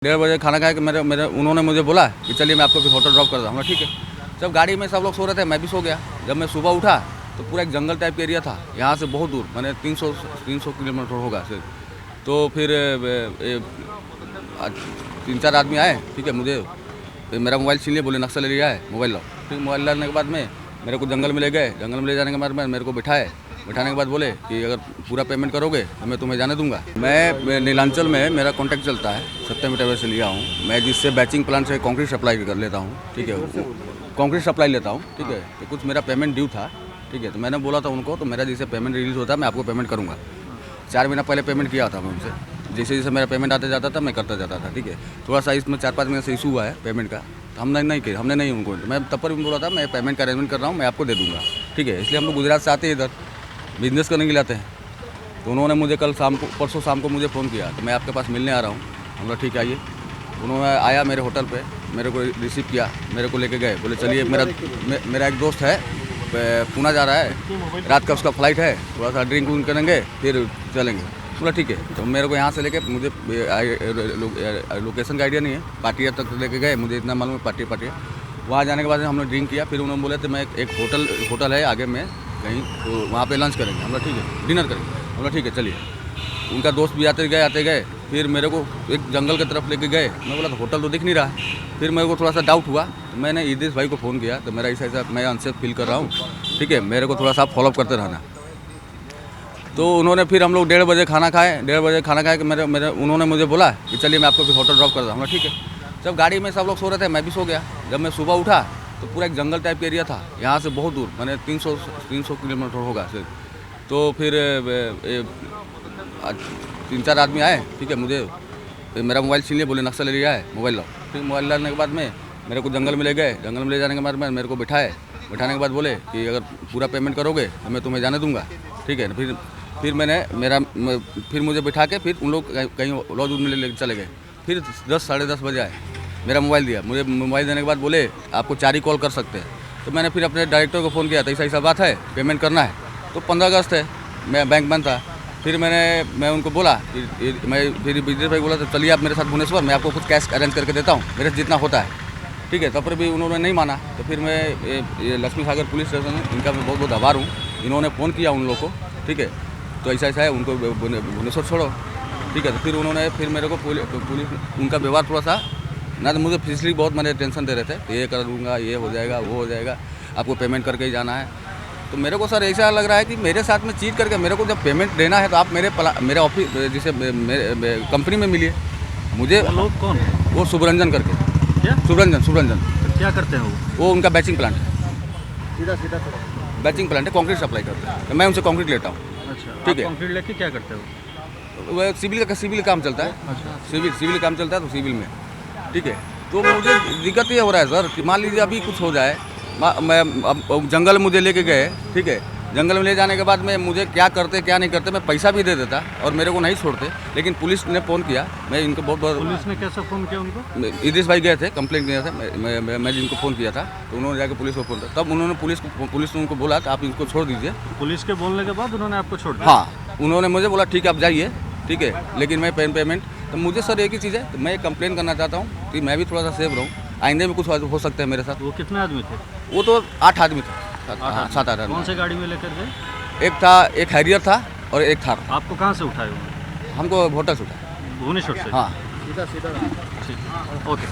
1:30 बजे खाना खाया कि मेरे मेरे उन्होंने मुझे बोला कि चलिए मैं आपको फिर होटल ड्रॉप कर दूँगा। ठीक है, जब गाड़ी में सब लोग सो रहे थे मैं भी सो गया। जब मैं सुबह उठा तो पूरा एक जंगल टाइप का एरिया था, यहाँ से बहुत दूर, मैंने 300 किलोमीटर होगा सिर्फ। तो फिर 3-4 आदमी आए, ठीक है, मुझे मेरा मोबाइल छीन लिए, बोले नक्सल एरिया है, मोबाइल लो। फिर मोबाइल लाने के बाद में मेरे को जंगल में ले गए। जंगल में ले जाने के बाद में मेरे को बिठाने के बाद बोले कि अगर पूरा पेमेंट करोगे तो मैं तुम्हें जाने दूंगा। मैं नीलांचल में मेरा कॉन्टैक्ट चलता है, सत्यम टावर से लिया हूँ मैं, जिससे बैचिंग प्लांट से कंक्रीट सप्लाई कर लेता हूँ। ठीक है, कंक्रीट सप्लाई लेता हूँ। ठीक है, तो कुछ मेरा पेमेंट ड्यू था। ठीक है, तो मैंने बोला था उनको, तो मेरा जैसे पेमेंट रिलीज होता है मैं आपको पेमेंट करूँगा। 4 महीना पहले पेमेंट किया था मैं उनसे, जैसे जैसे मेरा पेमेंट आते जाता था मैं करता जाता था। ठीक है, थोड़ा सा इसमें 4-5 महीने से इशू हुआ है पेमेंट का, तो हमने नहीं उनको, मैं तब पर भी बोला था मैं पेमेंट का अरेंजमेंट कर रहा हूँ, मैं आपको दे दूँगा। ठीक है, इसलिए हम लोग गुजरात से आते हैं, इधर बिजनेस करने के लिए आते हैं। तो उन्होंने मुझे परसों शाम को मुझे फ़ोन किया, तो मैं आपके पास मिलने आ रहा हूँ। हम लोग ठीक आइए। उन्होंने आया मेरे होटल पे, मेरे को रिसीव किया, मेरे को लेके गए, बोले चलिए मेरा एक दोस्त है पूना जा रहा है, रात का उसका फ्लाइट है, थोड़ा सा ड्रिंक विंक करेंगे फिर चलेंगे। बोला ठीक है। तो मेरे को यहाँ से लेके मुझे लोकेशन का आइडिया नहीं है, पाटिया तक लेके गए, मुझे इतना मालूम है पाटिया। वहाँ जाने के बाद हम लोग ड्रिंक किया, फिर उन्होंने बोले तो मैं एक होटल है आगे में कहीं, तो वहाँ पे लंच करेंगे। हम लोग ठीक है, डिनर करेंगे। हम लोग ठीक है चलिए। उनका दोस्त भी आते गए, फिर मेरे को एक जंगल की तरफ लेके गए। मैं बोला तो होटल तो दिख नहीं रहा है। फिर मेरे को थोड़ा सा डाउट हुआ, तो मैंने इद्रिस भाई को फ़ोन किया, तो मेरा ऐसा मैं अनसेफ फील कर रहा हूँ, ठीक है, मेरे को थोड़ा सा फॉलोअप करते रहना। तो उन्होंने फिर हम लोग 1:30 बजे खाना खाए। 1:30 बजे खाना खाया कि मेरे उन्होंने मुझे बोला कि चलिए मैं आपको फिर होटल ड्रॉप कर दूँगा। ठीक है, जब गाड़ी में सब लोग सो रहे थे मैं भी सो गया। जब मैं सुबह उठा तो पूरा एक जंगल टाइप का एरिया था, यहाँ से बहुत दूर, मैंने 300 किलोमीटर होगा सिर्फ। तो फिर 3-4 आदमी आए, ठीक है, मुझे मेरा मोबाइल छीन लिए, बोले नक्सल एरिया है, मोबाइल लो। फिर मोबाइल लाने के बाद में मेरे को जंगल में ले गए। जंगल में ले जाने के बाद में मेरे को बिठाने के बाद बोले कि अगर पूरा पेमेंट करोगे तो मैं तुम्हें जाने दूंगा। ठीक है, फिर मुझे बिठा के फिर उन लोग कहीं लॉज में ले चले गए। फिर 10-10:30 बजे आए, मेरा मोबाइल दिया। मुझे मोबाइल देने के बाद बोले आपको 4 ही कॉल कर सकते हैं। तो मैंने फिर अपने डायरेक्टर को फ़ोन किया, तो ऐसा बात है, पेमेंट करना है। तो 15 अगस्त है, मैं बैंक बंद था। फिर मैं उनको बोला कि फिर बिजनेस भाई बोला तो चलिए आप मेरे साथ भुवनेश्वर, मैं आपको कुछ कैश अरेंज करके देता हूँ, मेरे जितना होता है। ठीक है, तब पर भी उन्होंने नहीं माना। तो फिर मैं ये लक्ष्मी सागर पुलिस स्टेशन है, इनका मैं बहुत बहुत आभार हूँ। इन्होंने फ़ोन किया उन लोग को, ठीक है, तो ऐसा है, उनको भुवनेश्वर छोड़ो। ठीक है, तो फिर उन्होंने मेरे को पुलिस उनका व्यवहार थोड़ा सा ना, तो मुझे फिजिकली बहुत मैंने टेंशन दे रहे थे, तो ये कर दूँगा, ये हो जाएगा, वो हो जाएगा, आपको पेमेंट करके ही जाना है। तो मेरे को सर ऐसा लग रहा है कि मेरे साथ में चीट करके मेरे को जब पेमेंट देना है तो आप मेरे ऑफिस जैसे कंपनी में मिलिए मुझे। वो लोग कौन है? वो सुब्रंजन करके। क्या? सुब्रंजन। तो क्या करते हैं वो उनका बैचिंग प्लांट है, सीधा बैचिंग प्लांट है, कंक्रीट सप्लाई करते हैं, तो मैं उनसे कंक्रीट लेता हूँ। अच्छा, ठीक है, कंक्रीट लेके क्या करते हो? वो सिविल काम चलता है। अच्छा, सिविल काम चलता है, तो सिविल में। ठीक है, तो मुझे दिक्कत ये हो रहा है सर कि मान लीजिए अभी कुछ हो जाए, मैं अब जंगल मुझे लेके गए, ठीक है, जंगल में ले जाने के बाद में मुझे क्या करते क्या नहीं करते, मैं पैसा भी दे देता और मेरे को नहीं छोड़ते, लेकिन पुलिस ने फ़ोन किया। मैं इनको बहुत पुलिस ने कैसे फ़ोन किया उनको? इद्रिस भाई गए थे, कंप्लेंट किया था, मैं जिनको फ़ोन किया था, तो उन्होंने जाकर पुलिस को फ़ोन किया। तब उन्होंने पुलिस ने उनको बोला कि आप इनको छोड़ दीजिए। पुलिस के बोलने के बाद उन्होंने आपको छोड़ दिया? हाँ, उन्होंने मुझे बोला ठीक है आप जाइए, ठीक है, लेकिन मैं पेमेंट। तो मुझे सर एक ही चीज़ है, तो मैं कंप्लेन करना चाहता हूँ कि मैं भी थोड़ा सा सेफ रहूँ, आइंदे में कुछ हो सकता है मेरे साथ। वो कितने आदमी थे? वो तो 8 आदमी थे, 7-8 आदमी। कौन से गाड़ी में लेकर गए? एक हैरियर था और एक थार। आपको कहाँ से उठाए उन्होंने? हमको होटल से उठाया। भुवनेश्वर से? हाँ, सीधा ठीक, ओके।